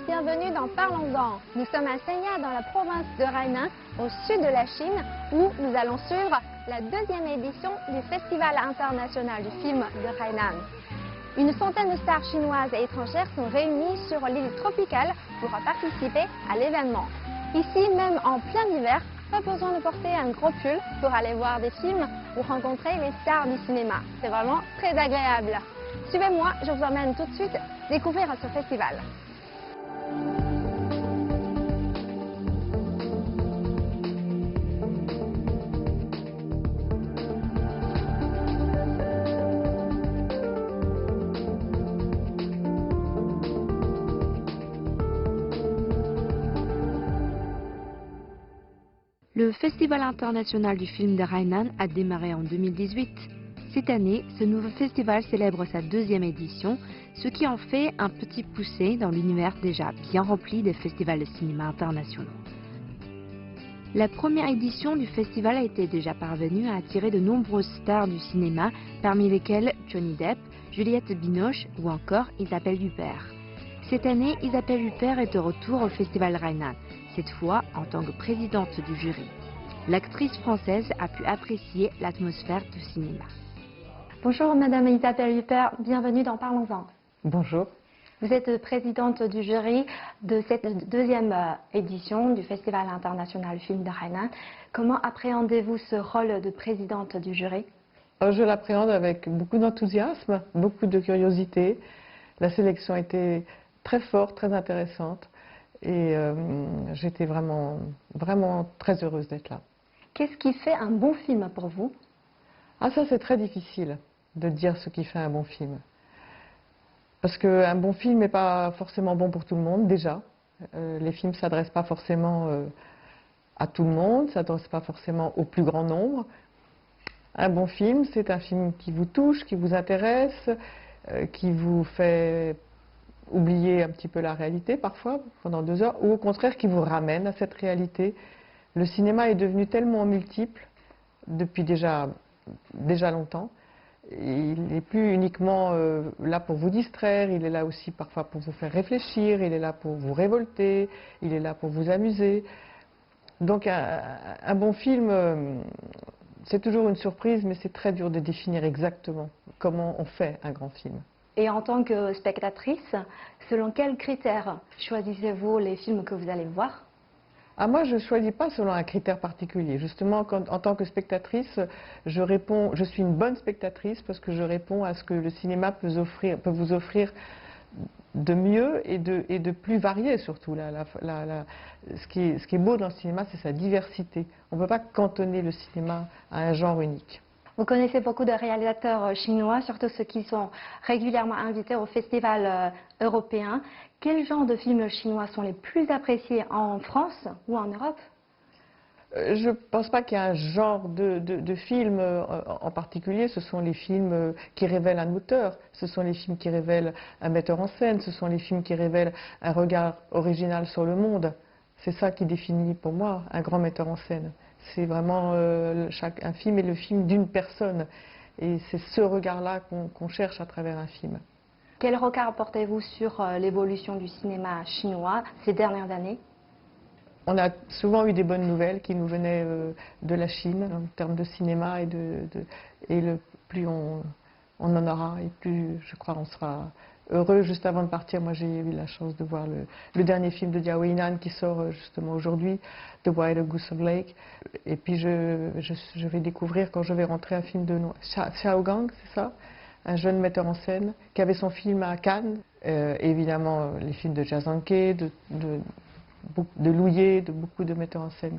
bienvenue dans Parlons-en. Nous sommes à Sanya dans la province de Hainan, au sud de la Chine, où nous allons suivre la deuxième édition du Festival international du film de Hainan. Une centaine de stars chinoises et étrangères sont réunies sur l'île tropicale pour participer à l'événement. Ici, même en plein hiver, pas besoin de porter un gros pull pour aller voir des films ou rencontrer les stars du cinéma. C'est vraiment très agréable. Suivez-moi, je vous emmène tout de suite découvrir ce festival. Le Festival international du film de Hainan a démarré en 2018. Cette année, ce nouveau festival célèbre sa deuxième édition, ce qui en fait un petit poussé dans l'univers déjà bien rempli des festivals de cinéma internationaux. La première édition du festival a été déjà parvenue à attirer de nombreuses stars du cinéma, parmi lesquelles Johnny Depp, Juliette Binoche ou encore Isabelle Huppert. Cette année, Isabelle Huppert est de retour au Festival Hainan, cette fois en tant que présidente du jury. L'actrice française a pu apprécier l'atmosphère du cinéma. Bonjour Madame Isabelle Huppert, bienvenue dans Parlons-en. Bonjour. Vous êtes présidente du jury de cette deuxième édition du Festival international du film de Hainan. Comment appréhendez-vous ce rôle de présidente du jury? Je l'appréhende avec beaucoup d'enthousiasme, beaucoup de curiosité. La sélection était très forte, très intéressante et j'étais vraiment très heureuse d'être là. Qu'est-ce qui fait un bon film pour vous? Ah, ça c'est très difficile de dire ce qui fait un bon film. Parce qu'un bon film n'est pas forcément bon pour tout le monde, déjà. Les films ne s'adressent pas forcément à tout le monde, ne s'adressent pas forcément au plus grand nombre. Un bon film, c'est un film qui vous touche, qui vous intéresse, qui vous fait oublier un petit peu la réalité parfois, pendant 2 heures, ou au contraire qui vous ramène à cette réalité. Le cinéma est devenu tellement multiple, depuis déjà longtemps. Il n'est plus uniquement là pour vous distraire, il est là aussi parfois pour vous faire réfléchir, il est là pour vous révolter, il est là pour vous amuser. Donc un bon film, c'est toujours une surprise, mais c'est très dur de définir exactement comment on fait un grand film. Et en tant que spectatrice, selon quels critères choisissez-vous les films que vous allez voir? Ah, moi, je ne choisis pas selon un critère particulier. Justement, en tant que spectatrice, je suis une bonne spectatrice parce que je réponds à ce que le cinéma peut vous offrir de mieux et de plus varié surtout. Ce qui est beau dans le cinéma, c'est sa diversité. On ne peut pas cantonner le cinéma à un genre unique. Vous connaissez beaucoup de réalisateurs chinois, surtout ceux qui sont régulièrement invités au festival européen. Quel genre de films chinois sont les plus appréciés en France ou en Europe? Je ne pense pas qu'il y ait un genre de film en particulier. Ce sont les films qui révèlent un auteur, ce sont les films qui révèlent un metteur en scène, ce sont les films qui révèlent un regard original sur le monde. C'est ça qui définit pour moi un grand metteur en scène. C'est vraiment un film est le film d'une personne et c'est ce regard-là qu'on cherche à travers un film. Quel regard portez-vous sur l'évolution du cinéma chinois ces dernières années? On a souvent eu des bonnes nouvelles qui nous venaient de la Chine en termes de cinéma et plus on en aura et plus je crois on sera heureux. Juste avant de partir, moi j'ai eu la chance de voir le dernier film de Diao Weinan qui sort justement aujourd'hui, The Wild Goose Lake. Et puis je vais découvrir quand je vais rentrer un film de Xiao Gang, c'est ça, un jeune metteur en scène qui avait son film à Cannes. Évidemment les films de Jia Zhangke, de Lu Ye, de beaucoup de metteurs en scène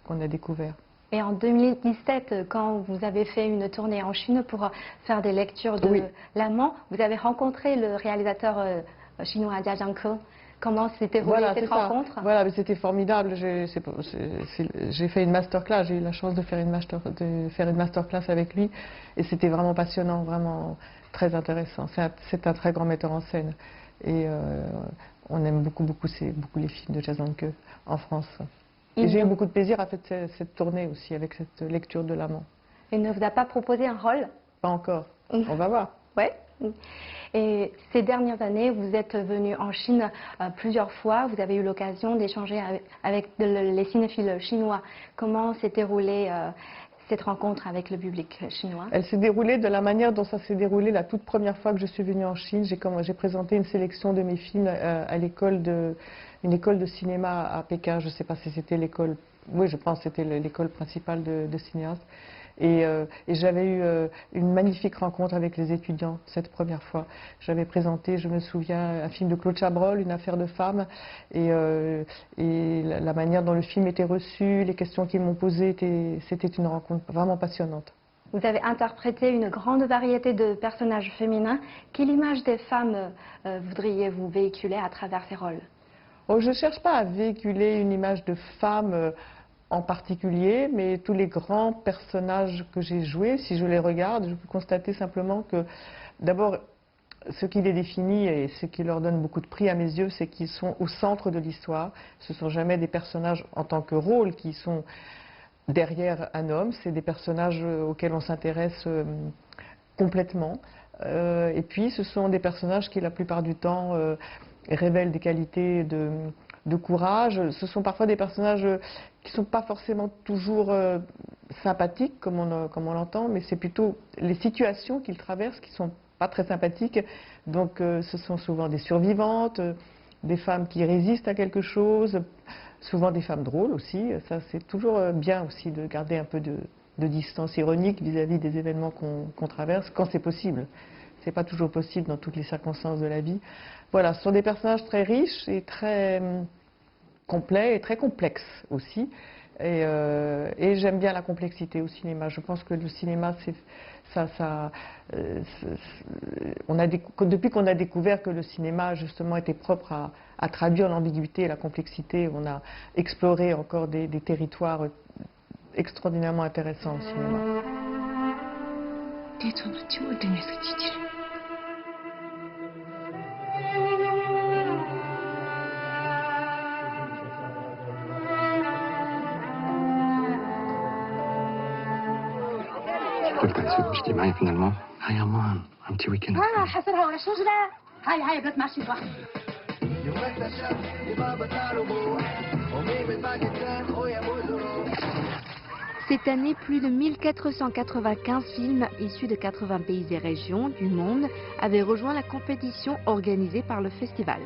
qu'on a découverts. Et en 2017, quand vous avez fait une tournée en Chine pour faire des lectures de l'amant, vous avez rencontré le réalisateur chinois Jia Zhangke. Comment s'était roulée cette rencontre? Voilà, c'était formidable. J'ai fait une masterclass, j'ai eu la chance de faire une masterclass avec lui et c'était vraiment passionnant, vraiment très intéressant. C'est un très grand metteur en scène et on aime beaucoup les films de Jia Zhangke en France. Et j'ai eu beaucoup de plaisir à faire cette tournée aussi avec cette lecture de l'amant. Il ne vous a pas proposé un rôle? Pas encore, on va voir. Ouais. Et ces dernières années, vous êtes venu en Chine plusieurs fois. Vous avez eu l'occasion d'échanger avec les cinéphiles chinois. Comment s'est déroulée cette rencontre avec le public chinois? Elle s'est déroulée de la manière dont ça s'est déroulé la toute première fois que je suis venue en Chine. J'ai présenté une sélection de mes films à une école de cinéma à Pékin. Je ne sais pas si c'était l'école, oui, je pense que c'était l'école principale de cinéastes. Et j'avais eu une magnifique rencontre avec les étudiants cette première fois. J'avais présenté, je me souviens, un film de Claude Chabrol, Une affaire de femme, et la manière dont le film était reçu, les questions qu'ils m'ont posées, c'était une rencontre vraiment passionnante. Vous avez interprété une grande variété de personnages féminins. Quelle image des femmes voudriez-vous véhiculer à travers ces rôles? Oh, je ne cherche pas à véhiculer une image de femme en particulier, mais tous les grands personnages que j'ai joués, si je les regarde, je peux constater simplement que, d'abord, ce qui les définit et ce qui leur donne beaucoup de prix à mes yeux, c'est qu'ils sont au centre de l'histoire. Ce ne sont jamais des personnages en tant que rôle qui sont derrière un homme, c'est des personnages auxquels on s'intéresse complètement. Et puis, ce sont des personnages qui, la plupart du temps, révèlent des qualités de courage. Ce sont parfois des personnages qui ne sont pas forcément toujours sympathiques, comme on l'entend, mais c'est plutôt les situations qu'ils traversent qui ne sont pas très sympathiques. Donc ce sont souvent des survivantes, des femmes qui résistent à quelque chose, souvent des femmes drôles aussi. Ça, c'est toujours bien aussi de garder un peu de distance ironique vis-à-vis des événements qu'on traverse, quand c'est possible. Ce n'est pas toujours possible dans toutes les circonstances de la vie. Voilà, ce sont des personnages très riches et très complets et très complexes aussi. Et j'aime bien la complexité au cinéma. Je pense que le cinéma, depuis qu'on a découvert que le cinéma justement était propre à traduire l'ambiguïté et la complexité, on a exploré encore des territoires extraordinairement intéressants au cinéma. قلت نسيت مشتي معايا finalement. هيا مان un petit week-end. حصرها ولا شجرة. هاي قلت مع شي واحد. Cette année, plus de 1495 films issus de 80 pays et régions du monde avaient rejoint la compétition organisée par le festival.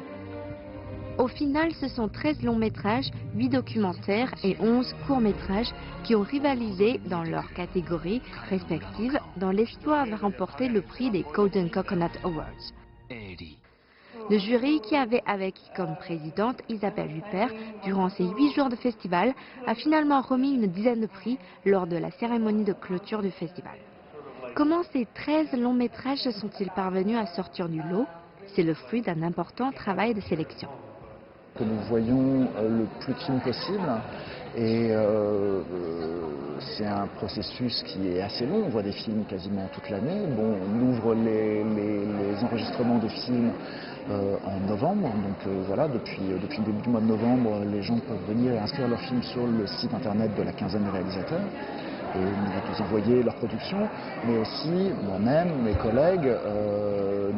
Au final, ce sont 13 longs métrages, 8 documentaires et 11 courts métrages qui ont rivalisé dans leurs catégories respectives dans l'espoir de remporter le prix des Golden Coconut Awards. Le jury, qui avait avec comme présidente Isabelle Huppert durant ces 8 jours de festival, a finalement remis une dizaine de prix lors de la cérémonie de clôture du festival. Comment ces 13 longs métrages sont-ils parvenus à sortir du lot? C'est le fruit d'un important travail de sélection. Que nous voyons le plus de films possible et c'est un processus qui est assez long. On voit des films quasiment toute l'année. Bon, on ouvre les enregistrements de films en novembre, donc voilà, depuis le début du mois de novembre, les gens peuvent venir et inscrire leurs films sur le site internet de la quinzaine de réalisateurs. Et nous vous envoyer leur production, mais aussi moi-même, mes collègues,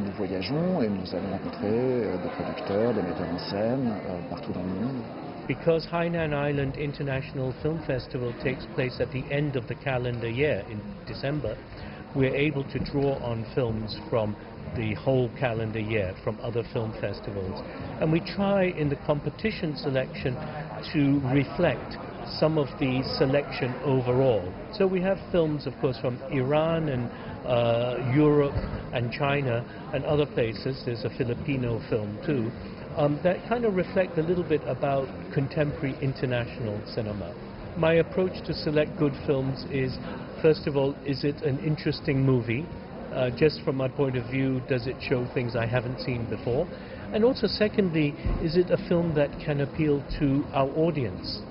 nous voyageons et nous allons rencontrer des producteurs, des metteurs en scène partout dans le monde. Because Hainan Island International Film Festival takes place at the end of the calendar year in December, we're able to draw on films from the whole calendar year from other film festivals. And we try in the competition selection to reflect some of the selection overall. So we have films, of course, from Iran and Europe and China and other places. There's a Filipino film too, that kind of reflect a little bit about contemporary international cinema. My approach to select good films is, first of all, is it an interesting movie? Just from my point of view, does it show things I haven't seen before? And also, secondly, is it a film that can appeal to our audience?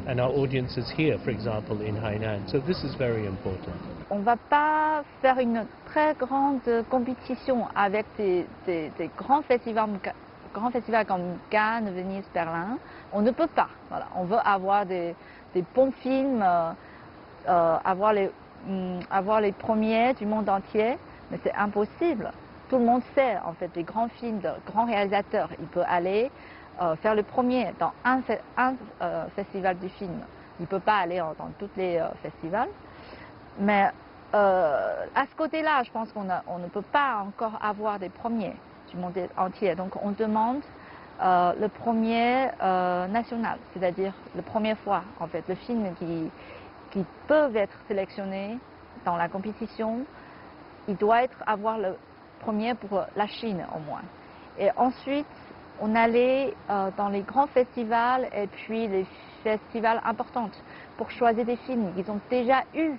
And our audience is here, for example, in Hainan. So this is very important. On ne va pas faire une très grande compétition avec des grands festivals comme Cannes, Venise, Berlin. On ne peut pas. Voilà. On veut avoir des bons films, avoir les premiers du monde entier, mais c'est impossible. tout le monde sait, en fait, les grands films de grands réalisateurs, il peut aller faire le premier dans un festival du film. Il ne peut pas aller dans tous les festivals. Mais à ce côté-là, je pense qu'on ne peut pas encore avoir des premiers du monde entier. Donc on demande le premier national, c'est-à-dire la première fois, en fait, le film qui peuvent être sélectionnés dans la compétition, il doit avoir le premier pour la Chine au moins. Et ensuite, on allait dans les grands festivals et puis les festivals importants pour choisir des films. Ils ont déjà eu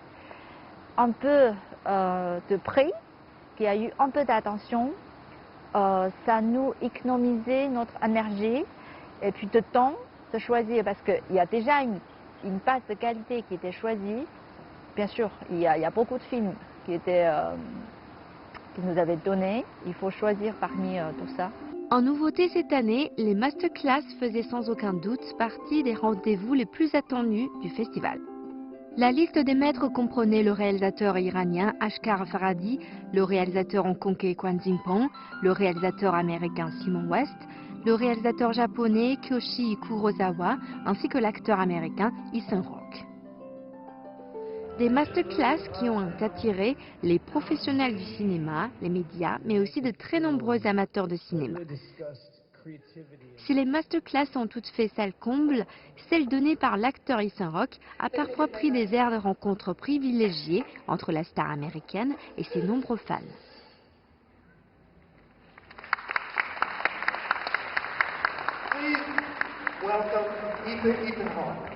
un peu de prix, qui a eu un peu d'attention. Ça nous économisait notre énergie et puis de temps de choisir parce qu'il y a déjà une base de qualité qui était choisie. Bien sûr, il y a beaucoup de films qui nous avaient donné. Il faut choisir parmi tout ça. En nouveauté cette année, les masterclass faisaient sans aucun doute partie des rendez-vous les plus attendus du festival. La liste des maîtres comprenait le réalisateur iranien Ashghar Farhadi, le réalisateur hongkongais Quan Xingpeng, le réalisateur américain Simon West, le réalisateur japonais Kiyoshi Kurosawa, ainsi que l'acteur américain Ethan Hawke. Des masterclass qui ont attiré les professionnels du cinéma, les médias, mais aussi de très nombreux amateurs de cinéma. Si les masterclass ont toutes fait salle comble, celle donnée par l'acteur Ethan Hawke a parfois pris des airs de rencontre privilégiées entre la star américaine et ses nombreux fans. Please welcome Ethan Hawke.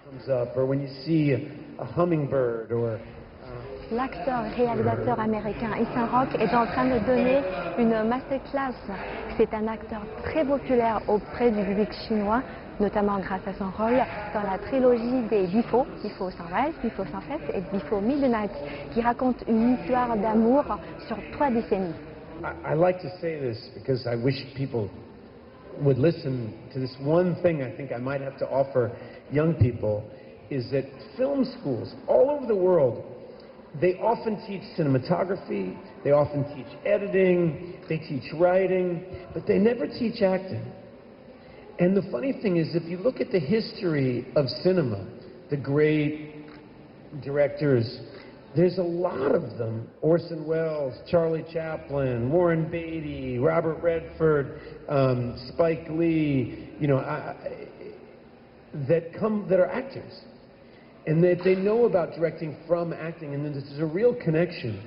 Comes up, or when you see a hummingbird, or L'acteur-réalisateur américain Ethan Hawke est en train de donner une masterclass. C'est un acteur très populaire auprès du public chinois, notamment grâce à son rôle dans la trilogie des Before, Before Sunrise, Before Sunset et Before Midnight, qui raconte une histoire d'amour sur 3 décennies. I like to say this because I wish people would listen to this one thing I think I might have to offer young people, is that film schools all over the world, they often teach cinematography, they often teach editing, they teach writing, but they never teach acting. And the funny thing is, if you look at the history of cinema, the great directors, there's a lot of them, Orson Welles, Charlie Chaplin, Warren Beatty, Robert Redford, Spike Lee, you know, that are actors. And that they know about directing from acting, and there's a real connection.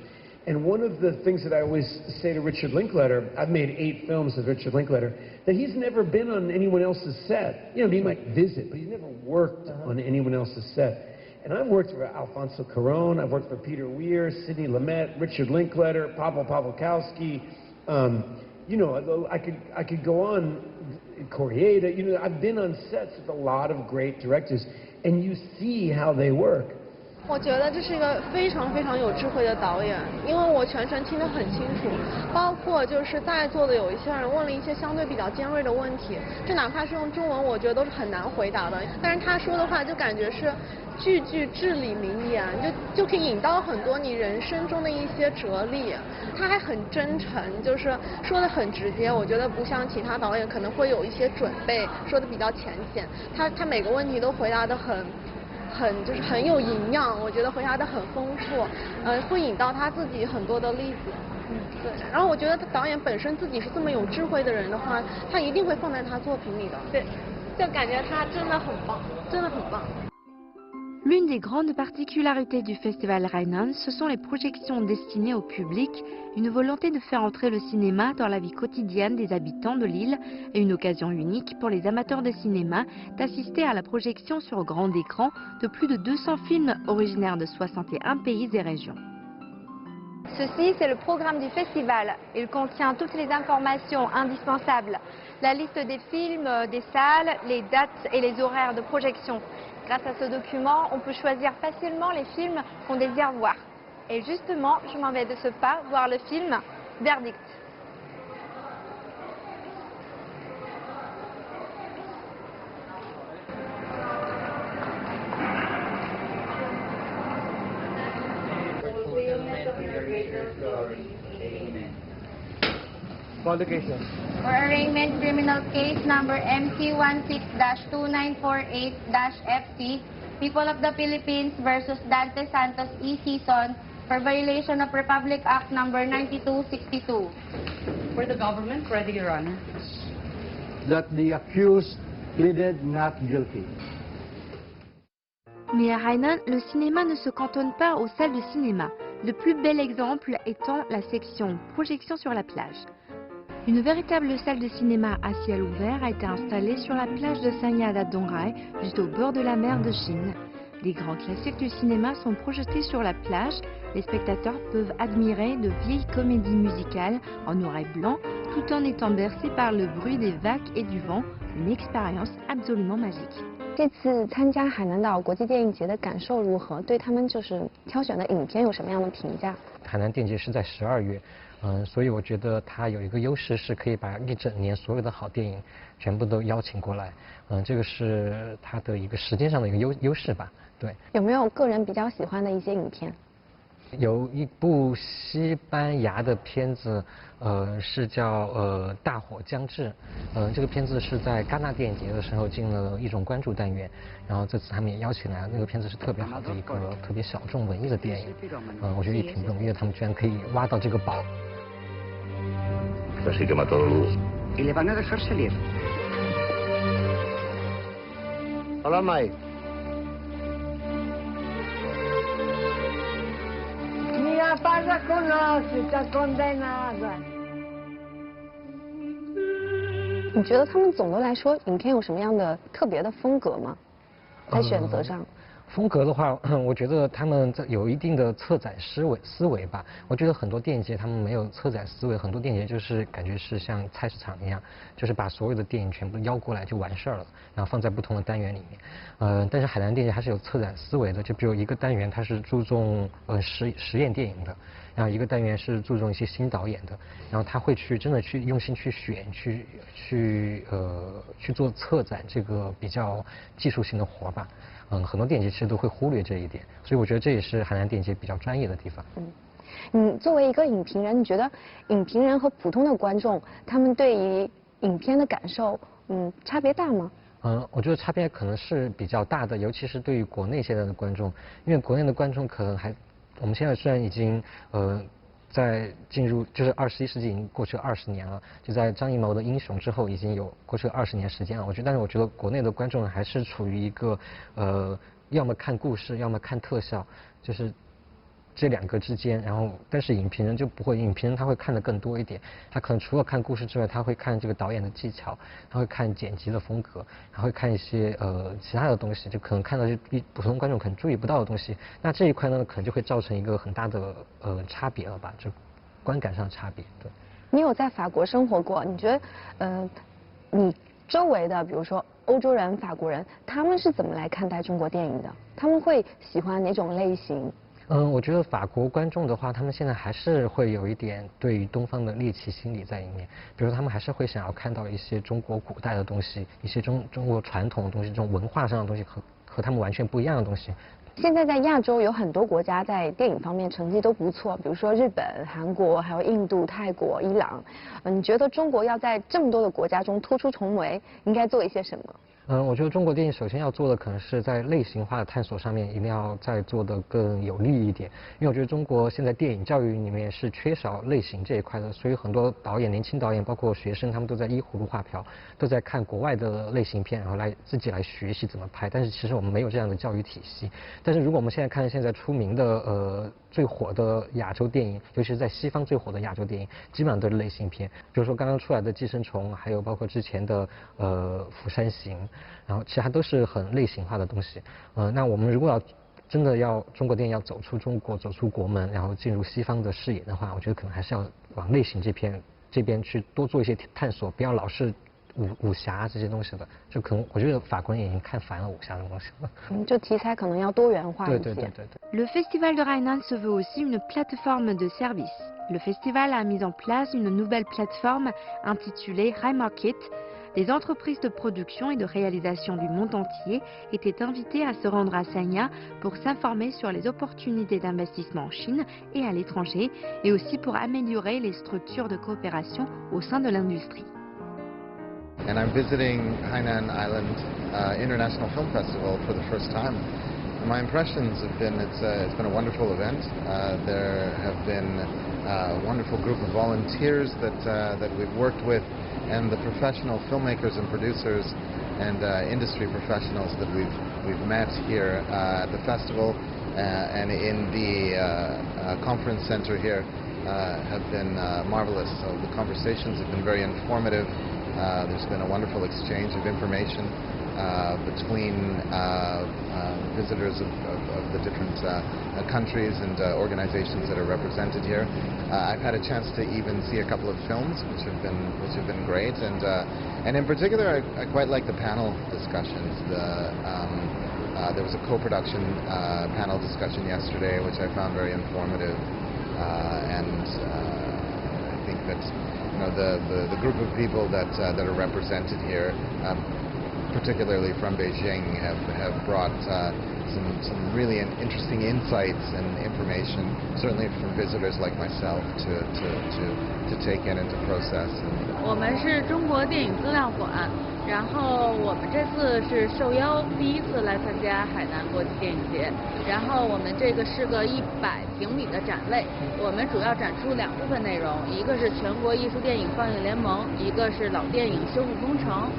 And one of the things that I always say to Richard Linklater, I've made 8 films with Richard Linklater, that he's never been on anyone else's set. You know, he might visit, but he's never worked on anyone else's set. And I've worked for Alfonso Cuarón, I've worked for Peter Weir, Sidney Lumet, Richard Linklater, Pavel Pawlikowski. You know, I could go on, Corrieda. You know, I've been on sets with a lot of great directors. And you see how they work. 我觉得这是一个非常非常有智慧的导演，因为我全程听得很清楚，包括就是在座的有一些人问了一些相对比较尖锐的问题，就哪怕是用中文，我觉得都是很难回答的。但是他说的话就感觉是句句至理名言，就可以引到很多你人生中的一些哲理。他还很真诚，就是说得很直接。我觉得不像其他导演可能会有一些准备，说的比较浅显。他每个问题都回答得就是很有营养，我觉得回答得很丰富，会引到他自己很多的例子。对。然后我觉得导演本身自己是这么有智慧的人的话，他一定会放在他作品里的。对，就感觉他真的很棒，真的很棒。L'une des grandes particularités du festival Hainan, ce sont les projections destinées au public, une volonté de faire entrer le cinéma dans la vie quotidienne des habitants de l'île et une occasion unique pour les amateurs de cinéma d'assister à la projection sur grand écran de plus de 200 films originaires de 61 pays et régions. Ceci, c'est le programme du festival. Il contient toutes les informations indispensables. La liste des films, des salles, les dates et les horaires de projection. Grâce à ce document, on peut choisir facilement les films qu'on désire voir. Et justement, je m'en vais de ce pas voir le film Verdict. qualification. For arraignment criminal case number MC16-2948-FC, People of the Philippines versus Dante Santos E. Season for violation of Republic Act number 9262. For the government, ready, Your Honor. That the accused pleaded not guilty. Mais à Hainan, le cinéma ne se cantonne pas aux salles de cinéma, le plus bel exemple étant la section projection sur la plage. Une véritable salle de cinéma à ciel ouvert a été installée sur la plage de Sanya Dongrai, juste au bord de la mer de Chine. Les grands classiques du cinéma sont projetés sur la plage. Les spectateurs peuvent admirer de vieilles comédies musicales en noir et blanc, tout en étant bercés par le bruit des vagues et du vent, une expérience absolument magique. 这次参加海南岛国际电影节的感受如何？对他们就是挑选的影片有什么样的评价？海南电影节是在12月，所以我觉得它有一个优势，是可以把一整年所有的好电影全部都邀请过来，这个是它的一个时间上的一个优势吧，对。有没有个人比较喜欢的一些影片？有一部西班牙的片子，是叫《大火将至》，这个片子是在戛纳电影节的时候进了一种关注单元，然后这次他们也邀请来了，那个片子是特别好的一个特别小众文艺的电影，我觉得也挺不容易的，他们居然可以挖到这个宝。Así que mató a Luz. Y le van a dejar salir. Hola, Mike. Mira, pasa con nosotros, está condenada. 你觉得他们总的来说，影片有什么样的特别的风格吗？在选择上？风格的话，我觉得他们有一定的策展思维吧。我觉得很多电影节他们没有策展思维，很多电影节就是感觉是像菜市场一样，就是把所有的电影全部邀过来就完事儿了，然后放在不同的单元里面。但是海南电影节还是有策展思维的，就比如一个单元它是注重实验电影的，然后一个单元是注重一些新导演的，然后他会真的去用心去选，去做策展这个比较技术性的活吧。很多电影节其实都会忽略这一点，所以我觉得这也是海南电影节比较专业的地方。你作为一个影评人，你觉得影评人和普通的观众他们对于影片的感受，差别大吗？我觉得差别可能是比较大的，尤其是对于国内现在的观众，因为国内的观众可能我们现在虽然已经在进入就是21世纪已经过去了20年了，就在张艺谋的《英雄》之后已经有过去了20年时间了。但是我觉得国内的观众还是处于一个要么看故事，要么看特效，就是这两个之间。然后但是影评人就不会，影评人他会看得更多一点，他可能除了看故事之外，他会看这个导演的技巧，他会看剪辑的风格，他会看一些其他的东西，就可能看到普通观众可能注意不到的东西。那这一块呢，可能就会造成一个很大的差别了吧，就观感上的差别。对。你有在法国生活过？你觉得你周围的，比如说欧洲人、法国人，他们是怎么来看待中国电影的？他们会喜欢哪种类型？我觉得法国观众的话，他们现在还是会有一点对于东方的猎奇心理在里面，比如他们还是会想要看到一些中国古代的东西，一些中国传统的东西，这种文化上的东西和他们完全不一样的东西。现在在亚洲有很多国家在电影方面成绩都不错，比如说日本、韩国，还有印度、泰国、伊朗。你觉得中国要在这么多的国家中突出重围，应该做一些什么？我觉得中国电影首先要做的可能是在类型化的探索上面一定要再做得更有力一点，因为我觉得中国现在电影教育里面是缺少类型这一块的，所以很多年轻导演包括学生他们都在依葫芦画瓢，都在看国外的类型片，然后自己来学习怎么拍，但是其实我们没有这样的教育体系。但是如果我们现在看现在出名的最火的亚洲电影，尤其是在西方最火的亚洲电影，基本上都是类型片，比如说刚刚出来的《寄生虫》，还有包括之前的釜山行，然后其实它都是很类型化的东西。那我们如果真的要中国电影要走出中国，走出国门，然后进入西方的视野的话，我觉得可能还是要往类型这边去多做一些探索，不要老是武侠这些东西的，就可能我觉得法国人已经看烦了武侠的东西了。就题材可能要多元化一些。对。Le Festival de Hainan se veut aussi une plateforme de service. Le festival a mis en place une nouvelle plateforme intitulée High Market. Les entreprises de production et de réalisation du monde entier étaient invitées à se rendre à Sanya pour s'informer sur les opportunités d'investissement en Chine et à l'étranger, et aussi pour améliorer les structures de coopération au sein de l'industrie. And I'm visiting Hainan Island International Film Festival for the first time. My impressions have been it's been a wonderful event. There have been a wonderful group of volunteers that we've worked with, and the professional filmmakers and producers and industry professionals that we've met here at the festival and in the conference center here have been marvelous. So the conversations have been very informative. There's been a wonderful exchange of information between visitors of the different countries and organizations that are represented here. I've had a chance to even see a couple of films, which have been great, and in particular, I quite like the panel discussions. There was a co-production panel discussion yesterday, which I found very informative, and I think that the group of people that are represented here, particularly from Beijing, have brought some really interesting insights and information, certainly from visitors like myself, to take in and to process. 我们是中国电影资料馆，然后我们这次是受邀第一次来参加海南国际电影节，然后我们这个是个100平米的展位，我们主要展出2部分内容，一个是全国艺术电影放映联盟，一个是老电影修复工程。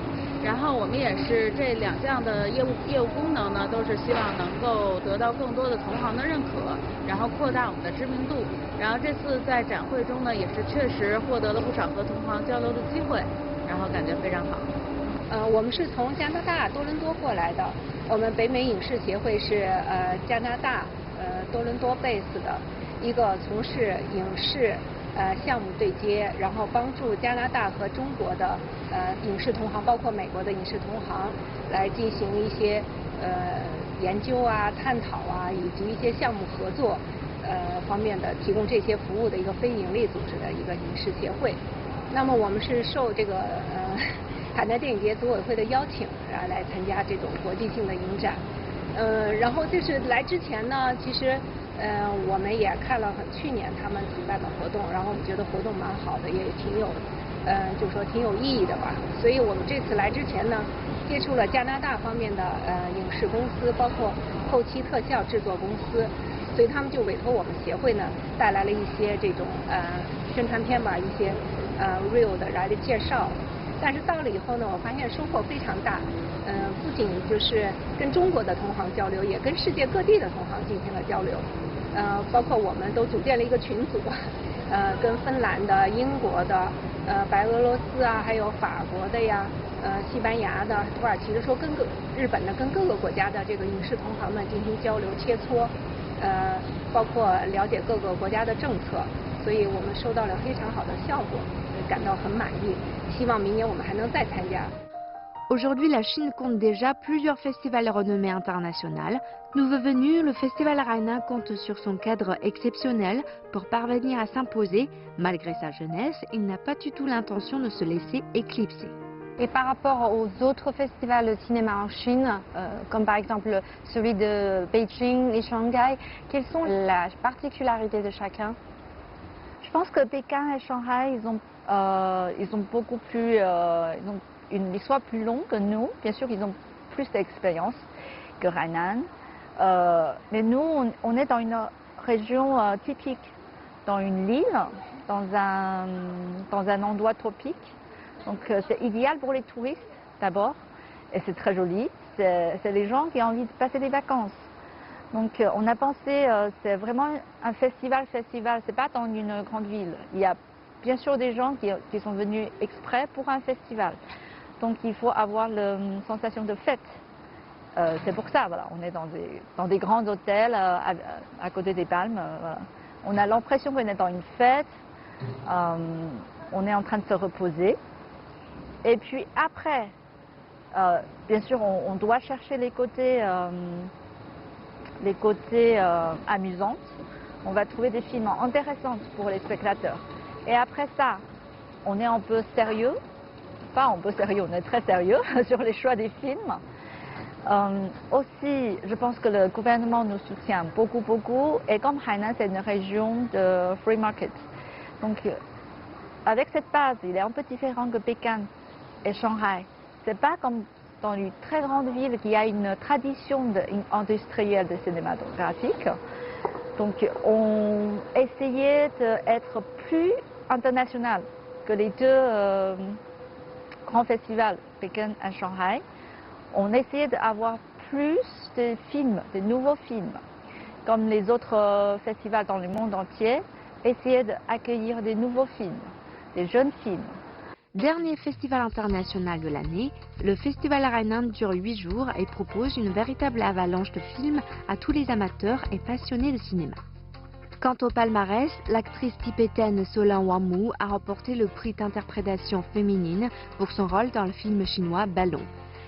然后我们也是这2项的业务功能呢，都是希望能够得到更多的同行的认可，然后扩大我们的知名度。然后这次在展会中呢，也是确实获得了不少和同行交流的机会，然后感觉非常好。我们是从加拿大多伦多过来的，我们北美影视协会是加拿大多伦多 base 的一个从事影视项目对接，然后帮助加拿大和中国的影视同行，包括美国的影视同行，来进行一些研究啊、探讨啊，以及一些项目合作方面的提供这些服务的一个非营利组织的一个影视协会。那么我们是受这个海南电影节组委会的邀请，来参加这种国际性的影展。然后就是来之前呢，其实我们也看了去年他们举办的活动，然后我们觉得活动蛮好的，也挺有就是说挺有意义的吧。所以我们这次来之前呢，接触了加拿大方面的影视公司，包括后期特效制作公司，所以他们就委托我们协会呢带来了一些这种宣传片吧，一些real 的来的介绍。但是到了以后呢，我发现收获非常大。不仅就是跟中国的同行交流，也跟世界各地的同行进行了交流。包括我们都组建了一个群组，跟芬兰的、英国的、白俄罗斯啊，还有法国的呀，西班牙的、土耳其的，说跟日本的，跟各个国家的这个影视同行们进行交流切磋，包括了解各个国家的政策，所以我们收到了非常好的效果，感到很满意。希望明年我们还能再参加。Aujourd'hui, la Chine compte déjà plusieurs festivals renommés internationaux. Nouveau venu, le festival Hainan compte sur son cadre exceptionnel pour parvenir à s'imposer. Malgré sa jeunesse, il n'a pas du tout l'intention de se laisser éclipser. Et par rapport aux autres festivals de cinéma en Chine, comme par exemple celui de Beijing et Shanghai, quelles sont les particularités de chacun? Je pense que Pékin et Shanghai, ils ont beaucoup plus, ils ont une histoire plus longue que nous. Bien sûr, ils ont plus d'expérience que Hainan. Mais nous, on est dans une région typique, dans une île, dans un endroit tropique. Donc c'est idéal pour les touristes d'abord, et c'est très joli. C'est les gens qui ont envie de passer des vacances. Donc on a pensé, c'est vraiment un festival, c'est pas dans une grande ville. Il y a bien sûr des gens qui sont venus exprès pour un festival. Donc il faut avoir la sensation de fête. C'est pour ça, voilà, on est dans des grands hôtels à côté des palmes. Voilà. On a l'impression qu'on est dans une fête, on est en train de se reposer. Et puis après, bien sûr, on doit chercher les côtés amusants. On va trouver des films intéressants pour les spectateurs. Et après ça, on est un peu sérieux. pas un peu sérieux, on est très sérieux sur les choix des films. Aussi, je pense que le gouvernement nous soutient beaucoup. Et comme Hainan, c'est une région de free market. Donc, avec cette base, il est un peu différent que Pékin et Shanghai. C'est pas comme dans une très grande ville qui a une tradition industrielle de cinématographique. Donc, on essayait d'être plus international que les deux grands festivals, Pékin et Shanghai. On essayait d'avoir plus de films, de nouveaux films, comme les autres festivals dans le monde entier, essayer d'accueillir des nouveaux films, des jeunes films. Dernier festival international de l'année, le festival Hainan dure 8 jours et propose une véritable avalanche de films à tous les amateurs et passionnés de cinéma. Quant au palmarès, l'actrice tibétaine Solan Wangmu a remporté le prix d'interprétation féminine pour son rôle dans le film chinois Ballon.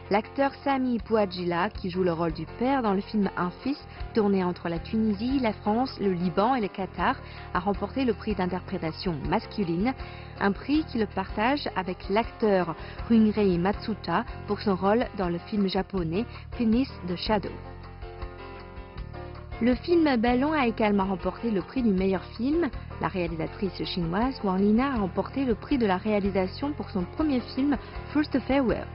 L'acteur Sami Bouadjila, qui joue le rôle du père dans le film Un fils, tourné entre la Tunisie, la France, le Liban et le Qatar, a remporté le prix d'interprétation masculine, un prix qu'il partage avec l'acteur Runrei Matsuta pour son rôle dans le film japonais Finish the Shadow. Le film Ballon a également remporté le prix du meilleur film. La réalisatrice chinoise Wang Lina a remporté le prix de la réalisation pour son premier film First Farewell.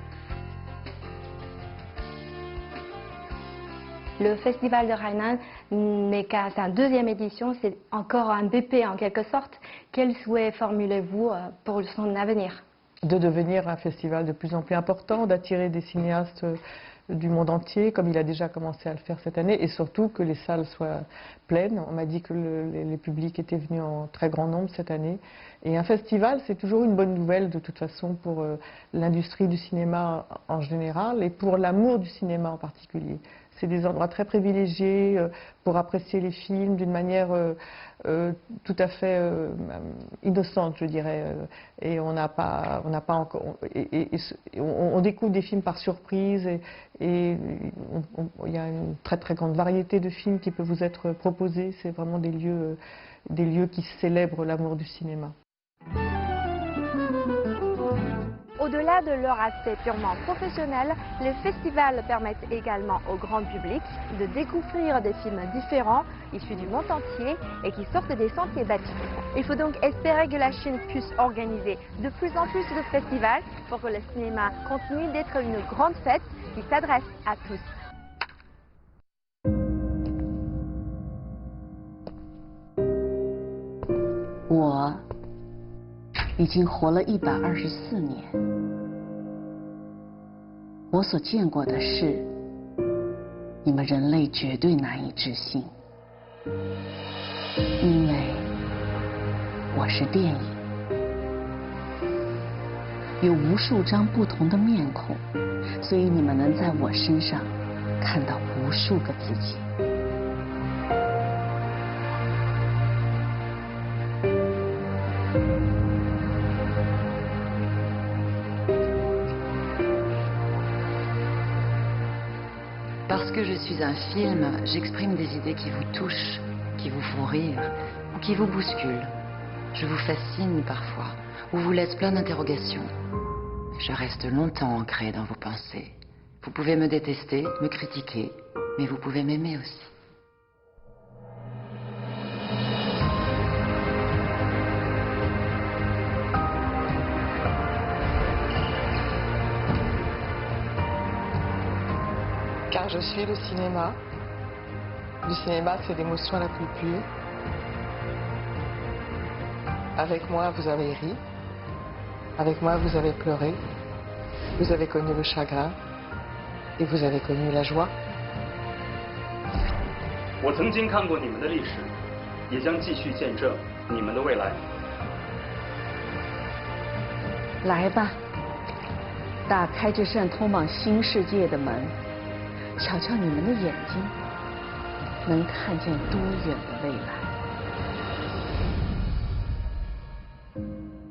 Le festival de Hainan n'est qu'à sa deuxième édition, c'est encore un BP en quelque sorte. Quel souhait formulez-vous pour son avenir? De devenir un festival de plus en plus important, d'attirer des cinéastes du monde entier, comme il a déjà commencé à le faire cette année, et surtout que les salles soient pleines. On m'a dit que les publics étaient venus en très grand nombre cette année. Et un festival, c'est toujours une bonne nouvelle de toute façon pour l'industrie du cinéma en général et pour l'amour du cinéma en particulier. C'est des endroits très privilégiés pour apprécier les films d'une manière tout à fait innocente, je dirais. Et on découvre des films par surprise et il y a une très très grande variété de films qui peuvent vous être proposés. C'est vraiment des lieux qui célèbrent l'amour du cinéma. Au-delà de leur aspect purement professionnel, les festivals permettent également au grand public de découvrir des films différents, issus du monde entier et qui sortent des sentiers battus. Il faut donc espérer que la Chine puisse organiser de plus en plus de festivals pour que le cinéma continue d'être une grande fête qui s'adresse à tous. 我已经活了124年，我所见过的事，你们人类绝对难以置信，因为我是电影，有无数张不同的面孔，所以你们能在我身上看到无数个自己。 Parce que je suis un film, j'exprime des idées qui vous touchent, qui vous font rire ou qui vous bousculent. Je vous fascine parfois ou vous laisse plein d'interrogations. Je reste longtemps ancrée dans vos pensées. Vous pouvez me détester, me critiquer, mais vous pouvez m'aimer aussi. Car je suis le cinéma. Le cinéma, c'est l'émotion la plus pure. Avec moi, vous avez ri. Avec moi, vous avez pleuré. Vous avez connu le chagrin. Et vous avez connu la joie. 我曾经看过你们的历史，也将继续见证你们的未来。来吧，打开这扇通往新世界的门。 瞧瞧你们的眼睛，能看见多远的未来。